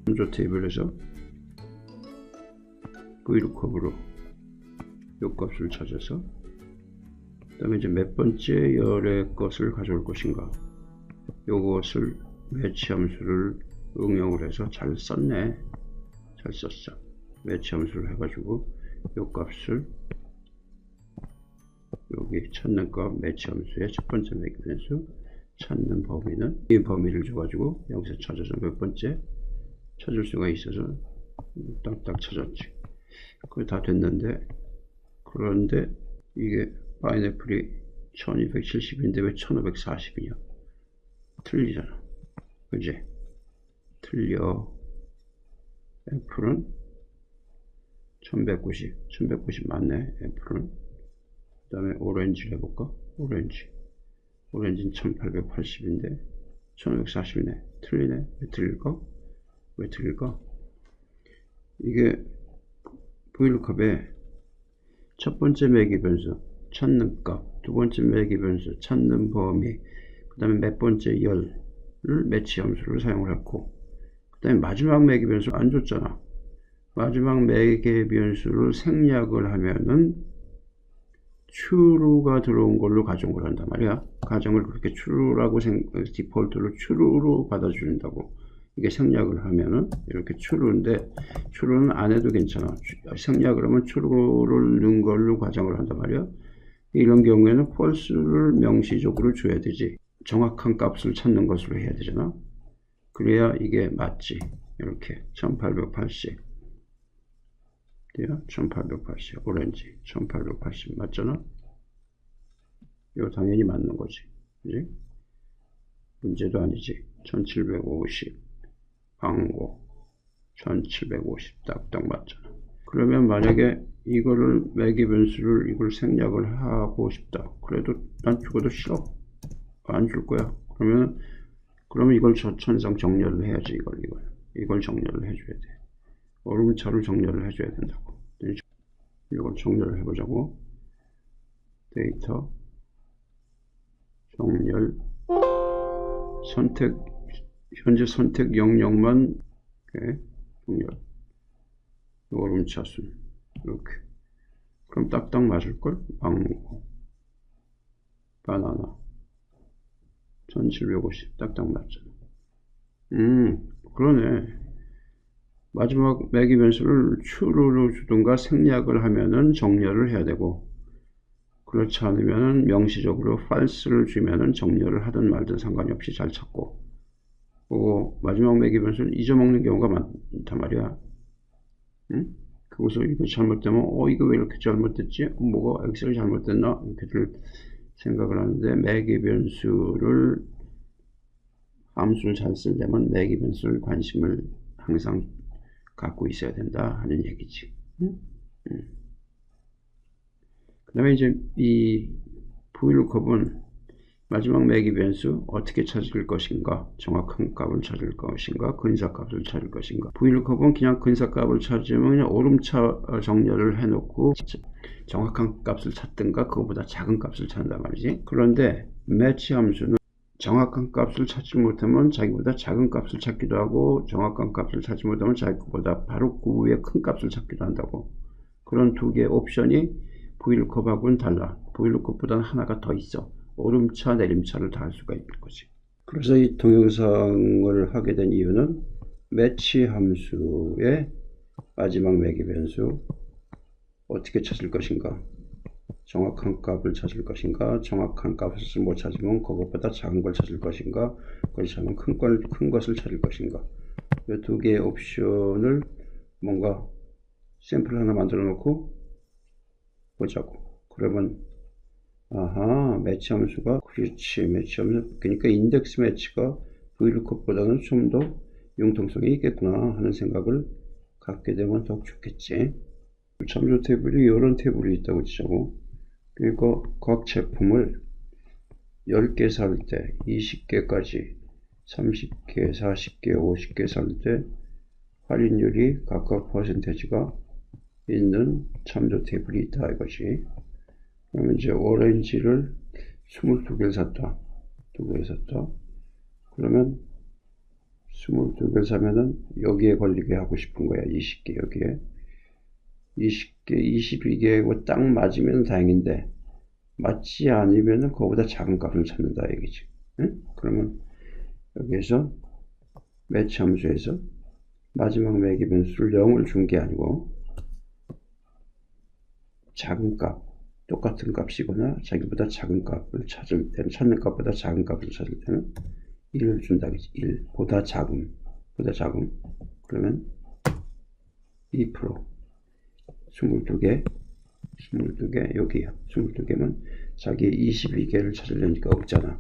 참조 테이블에서 VLOOKUP으로 요 값을 찾아서 그 다음에 이제 몇 번째 열의 것을 가져올 것인가, 요것을 매치 함수를 응용을 해서 잘 썼네. 잘 썼어. 매치 함수를 해가지고 요 값을 여기 찾는 값 매치 함수의 첫 번째 매기 변수 찾는 범위는 이 범위를 줘가지고 여기서 찾아서 몇 번째 찾을 수가 있어서 딱딱 찾았지. 그게 다 됐는데, 그런데 이게 파인애플이 1270인데 왜 1540이냐? 틀리잖아. 그지? 틀려. 애플은 1190 맞네. 애플은. 그 다음에 오렌지를 해볼까? 오렌지는 1880인데 1540이네. 틀리네. 왜 틀릴까? 이게 VLOOKUP의 첫 번째 매기 변수 찾는 값, 두 번째 매기 변수 찾는 범위, 그 다음에 몇 번째 열을 매치 함수를 사용을 했고, 그 다음에 마지막 매기 변수 안 줬잖아. 마지막 매기 변수를 생략을 하면은 true가 들어온 걸로 가정을 한단 말이야. 가정을 그렇게 true라고 디폴트로 true로 받아준다고. 이게 생략을 하면은 이렇게 true인데, true는 안 해도 괜찮아. 생략을 하면 true를 넣은 걸로 가정을 한단 말이야. 이런 경우에는 false를 명시적으로 줘야 되지. 정확한 값을 찾는 것으로 해야 되잖아. 그래야 이게 맞지. 이렇게 1880 1880 오렌지 1880 맞잖아. 이거 당연히 맞는 거지. 그지? 문제도 아니지. 1750 광고 1750 딱딱 맞잖아. 그러면 만약에 이거를 매기 변수를 이걸 생략을 하고 싶다. 그래도 난 죽어도 싫어. 안 줄 거야. 그러면 이걸 천상 정렬을 해야지. 이걸 정렬을 해줘야 돼. 얼음차를 정렬을 해줘야 된다고. 이걸 정렬을 해보자고. 데이터 정렬 선택, 현재 선택 영역만 정렬. 얼음차순 이렇게. 그럼 딱딱 맞을걸? 망고 바나나 1750 딱딱 맞잖아. 그러네. 마지막 매기 변수를 true로 주든가 생략을 하면은 정렬을 해야 되고, 그렇지 않으면은 명시적으로 false를 주면은 정렬을 하든 말든 상관이 없이 잘 찾고, 그리고 마지막 매기 변수를 잊어먹는 경우가 많단 말이야. 응? 그것을 이거 잘못되면 이거 왜 이렇게 잘못됐지? 뭐가 엑셀이 잘못됐나? 이렇게들 생각을 하는데, 매기 변수를 함수를 잘 쓰려면 매기 변수를 관심을 항상 갖고 있어야 된다 하는 얘기지. 그 다음에 이제 이 VLOOKUP은 마지막 매기 변수 어떻게 찾을 것인가, 정확한 값을 찾을 것인가, 근사값을 찾을 것인가. VLOOKUP은 그냥 근사값을 찾으면 그냥 오름차 정렬을 해놓고 정확한 값을 찾든가 그거보다 작은 값을 찾는단 말이지. 그런데 매치 함수는 정확한 값을 찾지 못하면 자기보다 작은 값을 찾기도 하고, 정확한 값을 찾지 못하면 자기보다 바로 그 위에 큰 값을 찾기도 한다고. 그런 두 개의 옵션이 VLOOKUP하고는 달라. VLOOKUP보다는 하나가 더 있어. 오름차 내림차를 다 할 수가 있는 거지. 그래서 이 동영상을 하게 된 이유는 매치 함수의 마지막 매기 변수 어떻게 찾을 것인가, 정확한 값을 찾을 것인가, 정확한 값을 못 찾으면 그것보다 작은 걸 찾을 것인가, 그렇지 않으면 큰 것을 찾을 것인가. 이 두 개의 옵션을 뭔가 샘플 하나 만들어 놓고 보자고. 그러면 매치 함수가, 그렇지, 매치 함수, 그러니까 인덱스 매치가 VLOOKUP보다는 좀 더 융통성이 있겠구나 하는 생각을 갖게 되면 더 좋겠지. 참조 테이블이 이런 테이블이 있다고 치자고. 그러니까 각 제품을 10개 살 때, 20개까지, 30개, 40개, 50개 살 때 할인율이 각각 퍼센테이지가 있는 참조 테이블이 있다 이것이. 그러면 이제 오렌지를 22개를 샀다. 2개 샀다. 그러면 22개를 사면은 여기에 걸리게 하고 싶은 거야. 20개 여기에. 20개, 22개고 딱 맞으면 다행인데 맞지 않으면은 그거보다 작은 값을 찾는다 얘기지. 응? 그러면 여기에서 매치 함수에서 마지막 매기 변수를 0을 준 게 아니고 작은 값, 똑같은 값이거나 자기보다 작은 값을 찾을 때는, 찾는 값보다 작은 값을 찾을 때는 1을 준다겠지. 1 보다 작음, 그러면 2% 22개 여기야. 22개면 자기 22개를 찾으려니까 없잖아.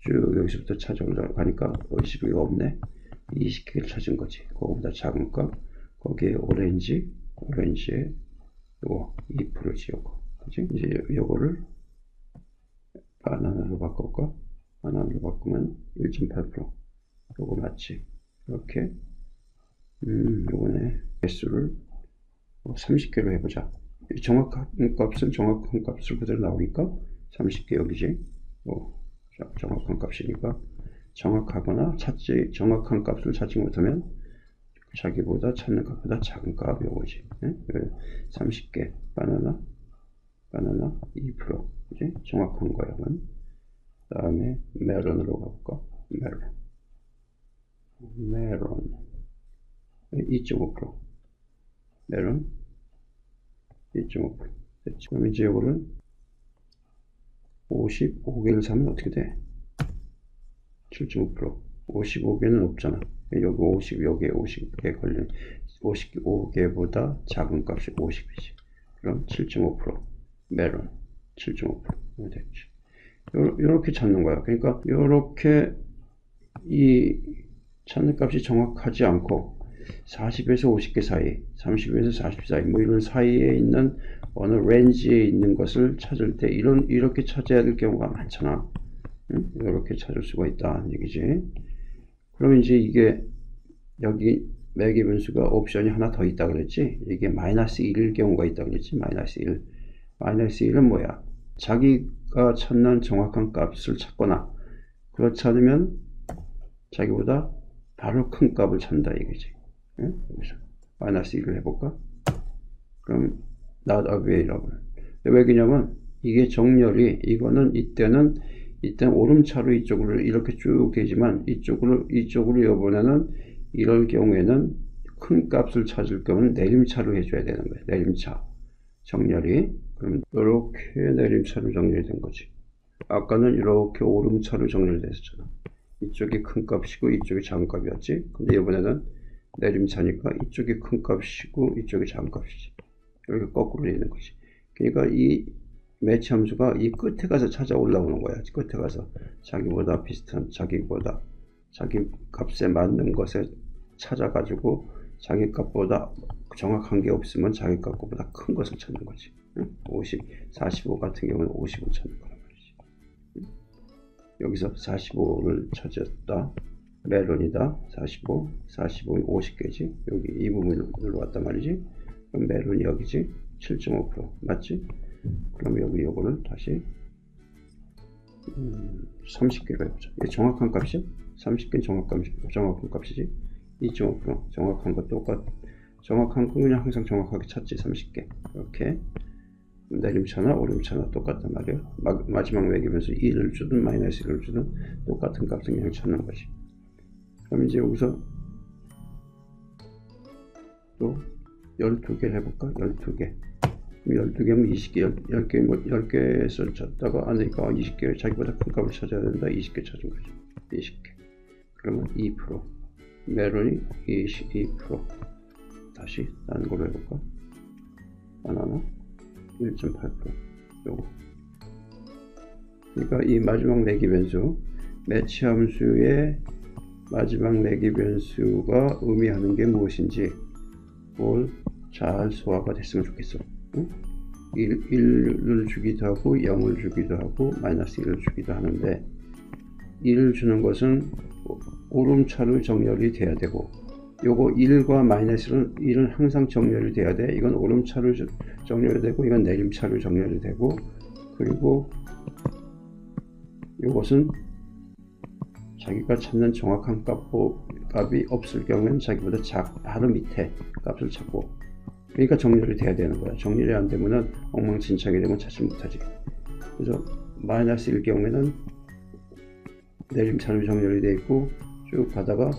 쭉 여기서부터 찾아오려고 하니까 22개가 없네. 20개를 찾은 거지. 그거보다 작은 값, 거기에 오렌지에 요거 2%지 요거. 그치? 이제 요거를 바나나로 바꿀까? 바나나로 바꾸면 1.8%. 요거 맞지? 이렇게 요거네. 개수를 30개로 해보자. 정확한 값은 정확한 값을 그대로 나오니까 30개 여기지. 정확한 값이니까 정확하거나 정확한 값을 찾지 못하면 자기보다 찾는 값보다 작은 값 요거지. 30개 바나나 2%. 그지? 정확한 거야. 그 다음에 메론으로 가볼까? 메론 2.5%. 메론 2.5%. 됐지. 그럼 이제 이거는 55개를 사면 어떻게 돼? 7.5%. 55개는 없잖아. 여기 50, 여기에 50개 걸린 55개보다 작은 값이 50이지. 그럼 7.5%. 메론 7.5%. 됐지. 요렇게 찾는 거야. 그러니까 요렇게 이 찾는 값이 정확하지 않고 40에서 50개 사이, 30에서 40 사이, 뭐 이런 사이에 있는 어느 렌지에 있는 것을 찾을 때 이렇게 찾아야 될 경우가 많잖아. 응? 이렇게 찾을 수가 있다는 얘기지. 그러면 이제 이게 여기 매기 변수가 옵션이 하나 더 있다 그랬지. 이게 마이너스 1일 경우가 있다 그랬지. 마이너스 1. 마이너스 1은 뭐야? 자기가 찾는 정확한 값을 찾거나 그렇지 않으면 자기보다 바로 큰 값을 찾는다 이거지. 응? 여기서 마이너스 1을 해볼까? 그럼 not available. 왜 그러냐면 이게 정렬이 이때는 오름차로 이쪽으로 이렇게 쭉 되지만 이쪽으로 이번에는 이럴 경우에는 큰 값을 찾을 경우는 내림차로 해줘야 되는 거예요. 내림차 정렬이. 그럼 이렇게 내림차로 정렬이 된 거지. 아까는 이렇게 오름차로 정렬됐었잖아. 이쪽이 큰 값이고 이쪽이 작은 값이었지. 근데 이번에는 내림차니까 이쪽이 큰 값이고 이쪽이 작은 값이지. 이렇게 거꾸로 되는 거지. 그러니까 이 매치 함수가 이 끝에 가서 찾아 올라오는 거야. 끝에 가서 자기보다 비슷한 자기 값에 맞는 것에 찾아가지고 자기 값보다 정확한 게 없으면 자기 값보다 큰 것을 찾는 거지. 45 같은 경우는 50을 찾는 거란 말이지. 여기서 45를 찾았다. 메론이다. 45 50개지. 여기 이 부분으로 왔단 말이지. 그럼 메론이 여기지. 7.5% 맞지? 그럼 여기 요거를 다시 30개로 해보자. 이게 정확한 값이야? 30개는 정확한 값이지. 2.5% 정확한 거 정확한 거 그냥 항상 정확하게 찾지. 30개 이렇게 내림차나 오름차나 똑같단 말이야. 마지막 매기면서 1을 주든 마이너스 1을 주든 똑같은 값을 그냥 찾는 거지. 그럼 이제 여기서 또 12개 해볼까? 12개 12개면 20개, 10개 찾다가 안 되니까 20개, 자기보다 큰 값을 찾아야 된다. 20개 찾은 거죠. 20개. 그러면 2%. 메론이 22%. 다시 다른 걸로 해볼까? 바나나 1.8%. 요거. 그러니까 이 마지막 내기 변수, 매치 함수의 마지막 내기 변수가 의미하는 게 무엇인지 뭘 잘 소화가 됐으면 좋겠어. 1을 주기도 하고 0을 주기도 하고 마이너스 1을 주기도 하는데 1을 주는 것은 오름차로 정렬이 돼야 되고 요거 1과 마이너스 1은 항상 정렬이 돼야 돼. 이건 오름차로 정렬이 되고 이건 내림차로 정렬이 되고 그리고 요것은 자기가 찾는 정확한 값이 없을 경우에는 자기보다 바로 밑에 값을 찾고, 그러니까 정렬이 돼야 되는 거야. 정렬이 안 되면은 엉망진창이 되면 찾지 못하지. 그래서 마이너스 1 경우에는 내림차로 정렬이 되어 있고, 쭉 가다가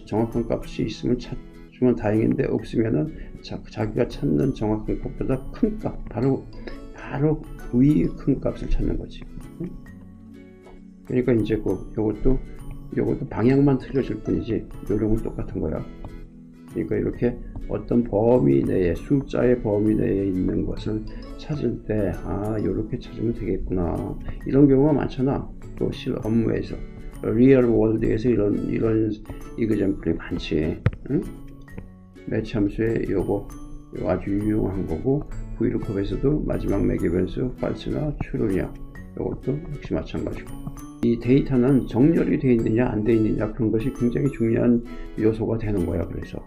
정확한 값이 있으면 찾으면 다행인데, 없으면은 자기가 찾는 정확한 값보다 큰 값, 바로 위의 큰 값을 찾는 거지. 그러니까 이제 요것도 방향만 틀려질 뿐이지 요령은 똑같은 거야. 그러니까 이렇게 어떤 범위 내에, 숫자의 범위 내에 있는 것을 찾을 때, 요렇게 찾으면 되겠구나, 이런 경우가 많잖아. 또 업무에서, 리얼 월드에서 이런 이그젬플이 많지. 응? 매치 함수에 요거 아주 유용한 거고, VLOOKUP에서도 마지막 매개 변수 false나 true냐, 이것도 역시 마찬가지고, 이 데이터는 정렬이 되어 있느냐 안 되어 있느냐, 그런 것이 굉장히 중요한 요소가 되는 거야. 그래서